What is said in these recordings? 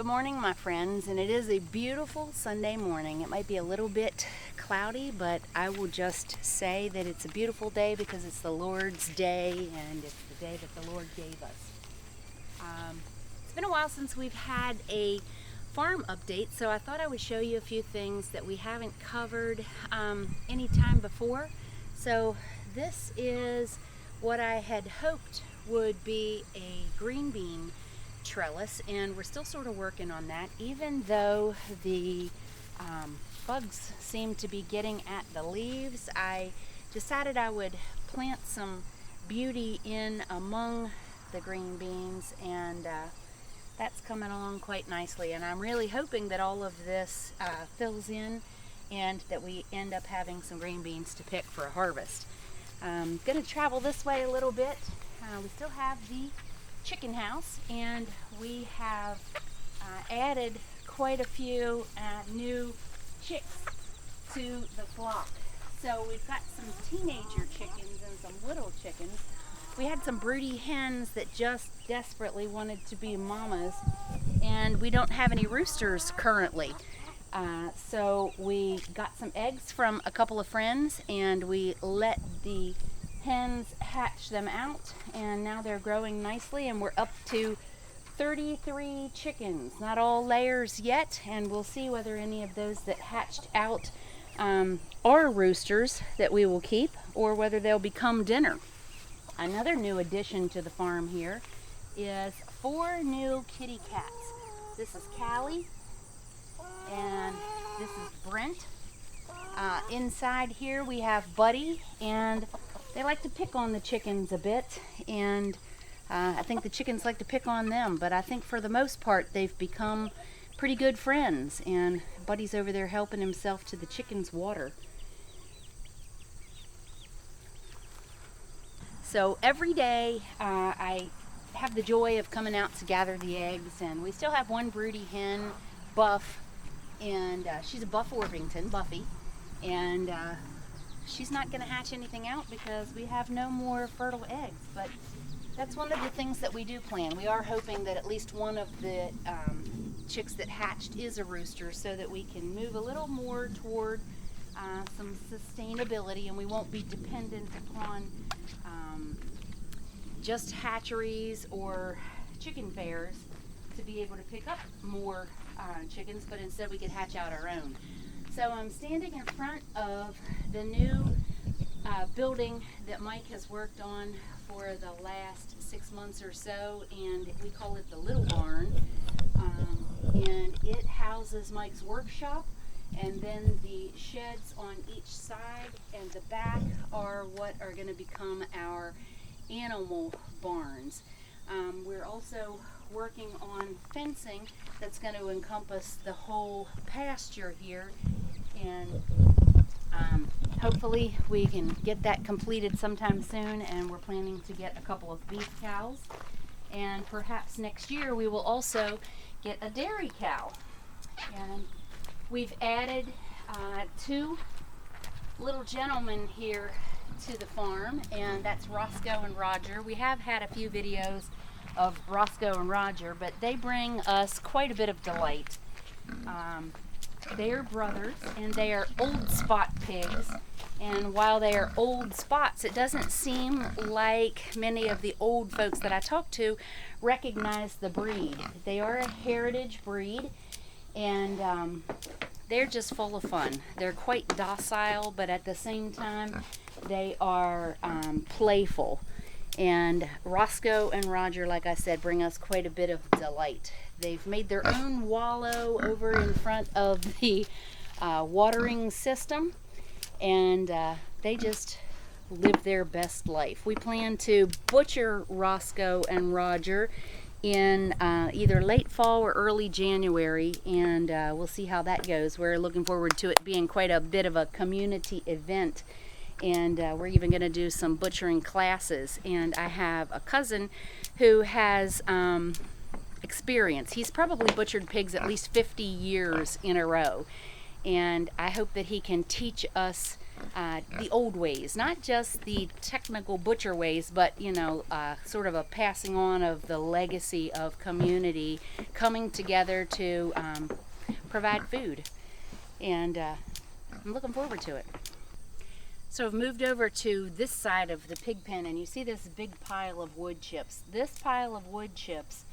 Good morning, my friends, and it is a beautiful Sunday morning. It might be a little bit cloudy, but I will just say that it's a beautiful day because it's the Lord's day and it's the day that the Lord gave us. It's been a while since we've had a farm update, so I thought I would show you a few things that we haven't covered any time before. So this is what I had hoped would be a green bean trellis, and we're still sort of working on that, even though the bugs seem to be getting at the leaves. I decided I would plant some beauty in among the green beans, and that's coming along quite nicely, and I'm really hoping that all of this fills in and that we end up having some green beans to pick for a harvest. I'm going to travel this way a little bit. We still have the chicken house, and we have added quite a few new chicks to the flock. So we've got some teenager chickens and some little chickens. We had some broody hens that just desperately wanted to be mamas, and we don't have any roosters currently. So we got some eggs from a couple of friends, and we let the hens hatch them out, and now they're growing nicely, and we're up to 33 chickens. Not all layers yet, and we'll see whether any of those that hatched out are roosters that we will keep, or whether they'll become dinner. Another new addition to the farm here is 4 new kitty cats. This is Callie, and this is Brent. Inside here we have Buddy, and they like to pick on the chickens a bit, and I think the chickens like to pick on them, but I think for the most part they've become pretty good friends, and Buddy's over there helping himself to the chickens' water. So every day I have the joy of coming out to gather the eggs, and we still have one broody hen, Buff, and she's a Buff Orpington, Buffy, and she's not going to hatch anything out because we have no more fertile eggs, but that's one of the things that we do plan. We are hoping that at least one of the chicks that hatched is a rooster, so that we can move a little more toward some sustainability, and we won't be dependent upon just hatcheries or chicken fairs to be able to pick up more chickens, but instead we could hatch out our own. So I'm standing in front of the new building that Mike has worked on for the last 6 months or so, and we call it the Little Barn, and it houses Mike's workshop, and then the sheds on each side and the back are what are going to become our animal barns. We're also working on fencing that's going to encompass the whole pasture here, and hopefully we can get that completed sometime soon, and we're planning to get a couple of beef cows, and perhaps next year we will also get a dairy cow. And we've added 2 little gentlemen here to the farm, and that's Roscoe and Roger. We have had a few videos of Roscoe and Roger, but they bring us quite a bit of delight. They are brothers, and they are old spot pigs, and while they are old spots, it doesn't seem like many of the old folks that I talk to recognize the breed. They are a heritage breed, and they're just full of fun. They're quite docile, but at the same time they are playful. And Roscoe and Roger, like I said, bring us quite a bit of delight. They've made their own wallow over in front of the watering system, and they just live their best life. We plan to butcher Roscoe and Roger in either late fall or early January, and we'll see how that goes. We're looking forward to it being quite a bit of a community event, and we're even going to do some butchering classes. And I have a cousin who has experience. He's probably butchered pigs at least 50 years in a row, and I hope that he can teach us the old ways, not just the technical butcher ways, but sort of a passing on of the legacy of community coming together to provide food. And I'm looking forward to it. So I've moved over to this side of the pig pen, and you see this big pile of wood chips. This pile of wood chips,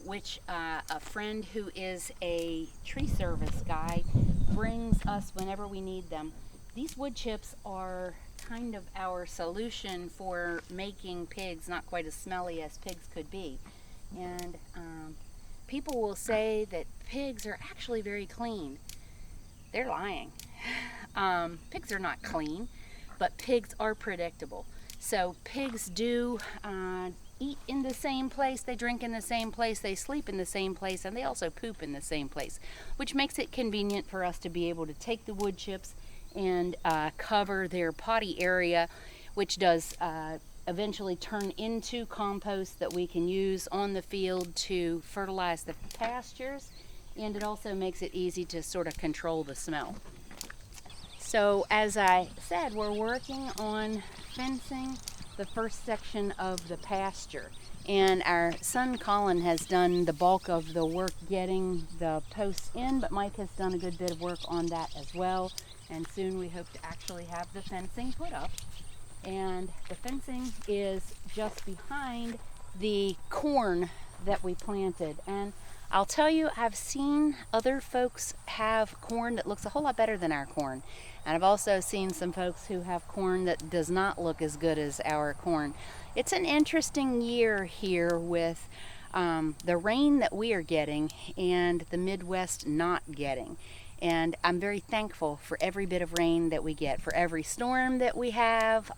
which a friend who is a tree service guy brings us whenever we need them. These wood chips are kind of our solution for making pigs not quite as smelly as pigs could be. And people will say that pigs are actually very clean. They're lying. Pigs are not clean, but pigs are predictable. So pigs do eat in the same place, they drink in the same place, they sleep in the same place, and they also poop in the same place, which makes it convenient for us to be able to take the wood chips and cover their potty area, which does eventually turn into compost that we can use on the field to fertilize the pastures, and it also makes it easy to sort of control the smell. So as I said, we're working on fencing the first section of the pasture, and our son Colin has done the bulk of the work getting the posts in, but Mike has done a good bit of work on that as well. And soon we hope to actually have the fencing put up. And the fencing is just behind the corn that we planted. And I'll tell you, I've seen other folks have corn that looks a whole lot better than our corn. And I've also seen some folks who have corn that does not look as good as our corn. It's an interesting year here with the rain that we are getting and the Midwest not getting. And I'm very thankful for every bit of rain that we get, for every storm that we have.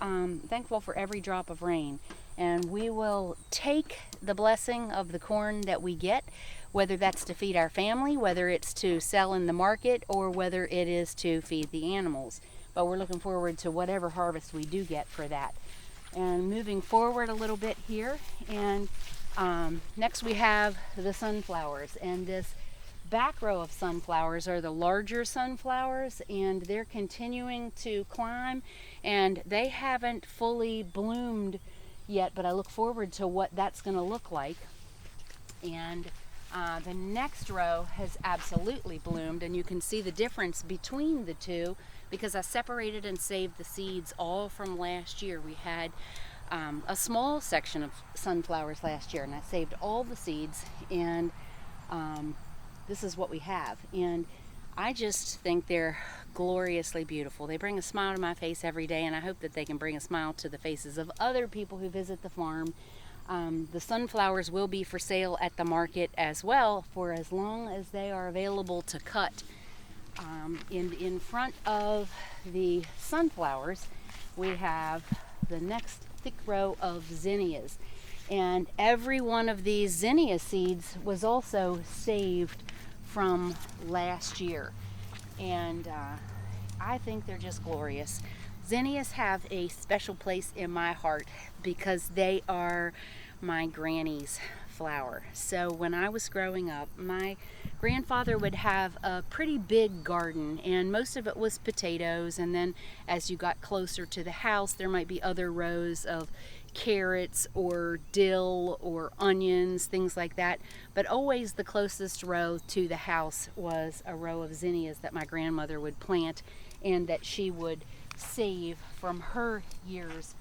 Thankful for every drop of rain. And we will take the blessing of the corn that we get, whether that's to feed our family, whether it's to sell in the market, or whether it is to feed the animals. But we're looking forward to whatever harvest we do get for that. And moving forward a little bit here, and next we have the sunflowers. And this back row of sunflowers are the larger sunflowers, and they're continuing to climb, and they haven't fully bloomed yet, but I look forward to what that's going to look like. And the next row has absolutely bloomed, and you can see the difference between the two because I separated and saved the seeds all from last year. We had a small section of sunflowers last year, and I saved all the seeds, and this is what we have. And I just think they're gloriously beautiful. They bring a smile to my face every day, and I hope that they can bring a smile to the faces of other people who visit the farm. The sunflowers will be for sale at the market as well for as long as they are available to cut. In front of the sunflowers, we have the next thick row of zinnias. And every one of these zinnia seeds was also saved from last year. And I think they're just glorious. Zinnias have a special place in my heart because they are my granny's flower. So when I was growing up, my grandfather would have a pretty big garden, and most of it was potatoes, and then as you got closer to the house there might be other rows of carrots or dill or onions, things like that. But always the closest row to the house was a row of zinnias that my grandmother would plant and that she would save from her years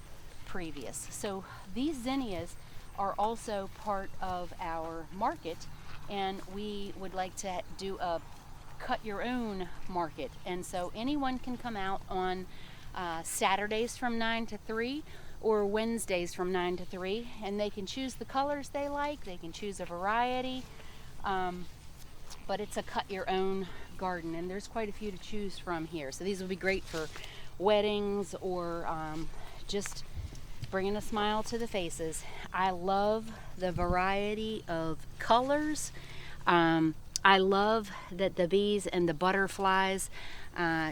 previous. So these zinnias are also part of our market, and we would like to do a cut your own market. And so anyone can come out on Saturdays from 9 to 3 or Wednesdays from 9 to 3, and they can choose the colors they like, they can choose a variety, but it's a cut your own garden, and there's quite a few to choose from here. So these will be great for weddings or just bringing a smile to the faces. I love the variety of colors. I love that the bees and the butterflies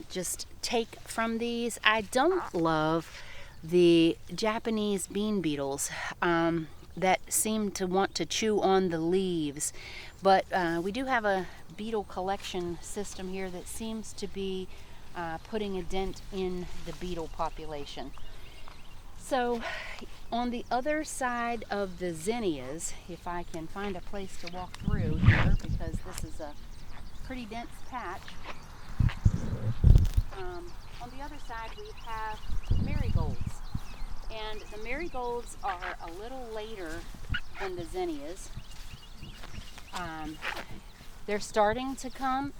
just take from these. I don't love the Japanese bean beetles that seem to want to chew on the leaves, but we do have a beetle collection system here that seems to be putting a dent in the beetle population. So on the other side of the zinnias, if I can find a place to walk through here, because this is a pretty dense patch, on the other side we have marigolds. And the marigolds are a little later than the zinnias. They're starting to come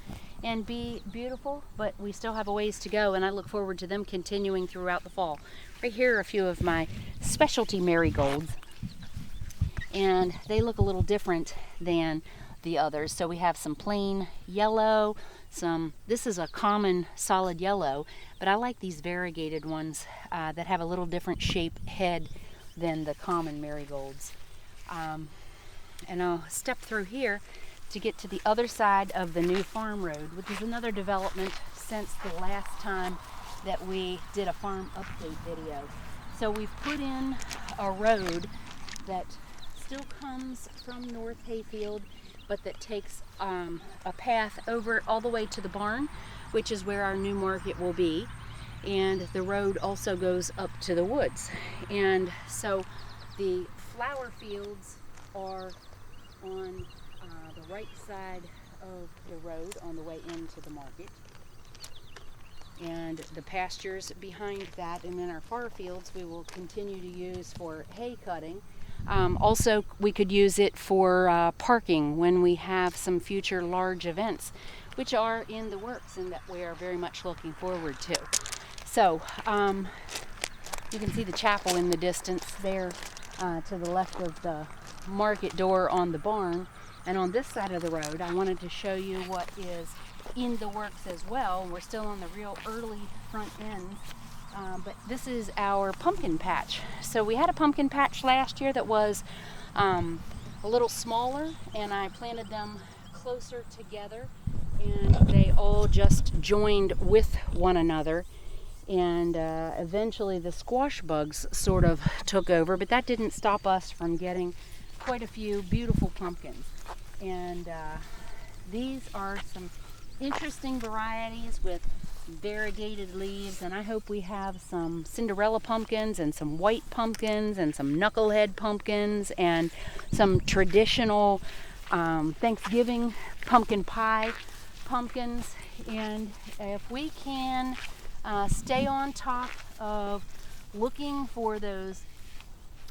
and be beautiful, but we still have a ways to go, and I look forward to them continuing throughout the fall. Right here are a few of my specialty marigolds, and they look a little different than the others. So we have some plain yellow, this is a common solid yellow, but I like these variegated ones that have a little different shape head than the common marigolds. And I'll step through here to get to the other side of the new farm road, which is another development since the last time that we did a farm update video. So we've put in a road that still comes from North Hayfield, but that takes a path over all the way to the barn, which is where our new market will be. And the road also goes up to the woods. And so the flower fields are on the right side of the road on the way into the market, and the pastures behind that, and then our far fields we will continue to use for hay cutting. Also, we could use it for parking when we have some future large events, which are in the works and that we are very much looking forward to. So you can see the chapel in the distance there to the left of the market door on the barn. And on this side of the road, I wanted to show you what is in the works as well. We're still on the real early front end, but this is our pumpkin patch. So we had a pumpkin patch last year that was a little smaller, and I planted them closer together, and they all just joined with one another. And eventually the squash bugs sort of took over, but that didn't stop us from getting quite a few beautiful pumpkins. And these are some interesting varieties with variegated leaves, and I hope we have some Cinderella pumpkins and some white pumpkins and some knucklehead pumpkins and some traditional Thanksgiving pumpkin pie pumpkins. And if we can stay on top of looking for those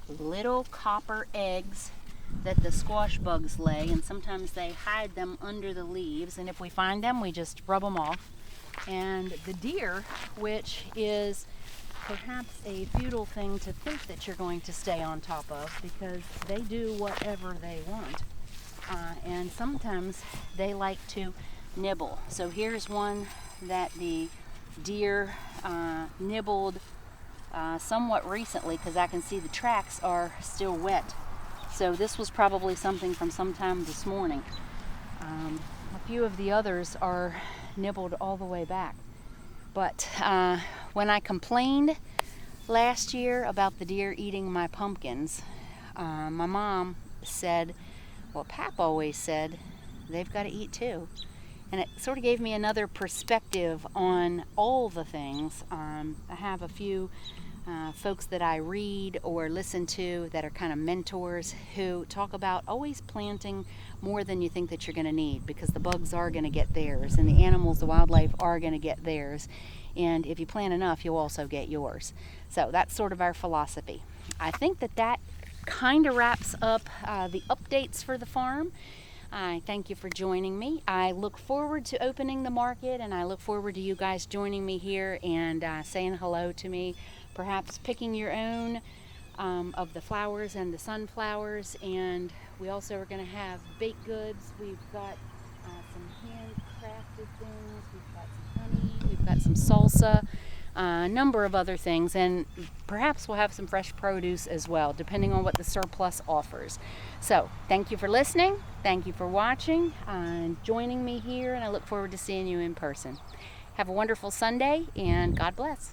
little copper eggs that the squash bugs lay, and sometimes they hide them under the leaves, and if we find them we just rub them off. And the deer, which is perhaps a futile thing to think that you're going to stay on top of, because they do whatever they want, and sometimes they like to nibble. So here's one that the deer nibbled somewhat recently, because I can see the tracks are still wet. So this was probably something from sometime this morning. A few of the others are nibbled all the way back. But when I complained last year about the deer eating my pumpkins, my mom said, well, Pap always said, they've got to eat too. And it sort of gave me another perspective on all the things. I have a few folks that I read or listen to that are kind of mentors who talk about always planting more than you think that you're going to need, because the bugs are going to get theirs, and the animals, the wildlife are going to get theirs, and if you plant enough you'll also get yours. So that's sort of our philosophy. I think that kind of wraps up the updates for the farm. I thank you for joining me. I look forward to opening the market, and I look forward to you guys joining me here and saying hello to me, perhaps picking your own of the flowers and the sunflowers. And we also are going to have baked goods. We've got some handcrafted things. We've got some honey. We've got some salsa. A number of other things, and perhaps we'll have some fresh produce as well, depending on what the surplus offers. So thank you for listening, thank you for watching and joining me here, and I look forward to seeing you in person. Have a wonderful Sunday, and God bless.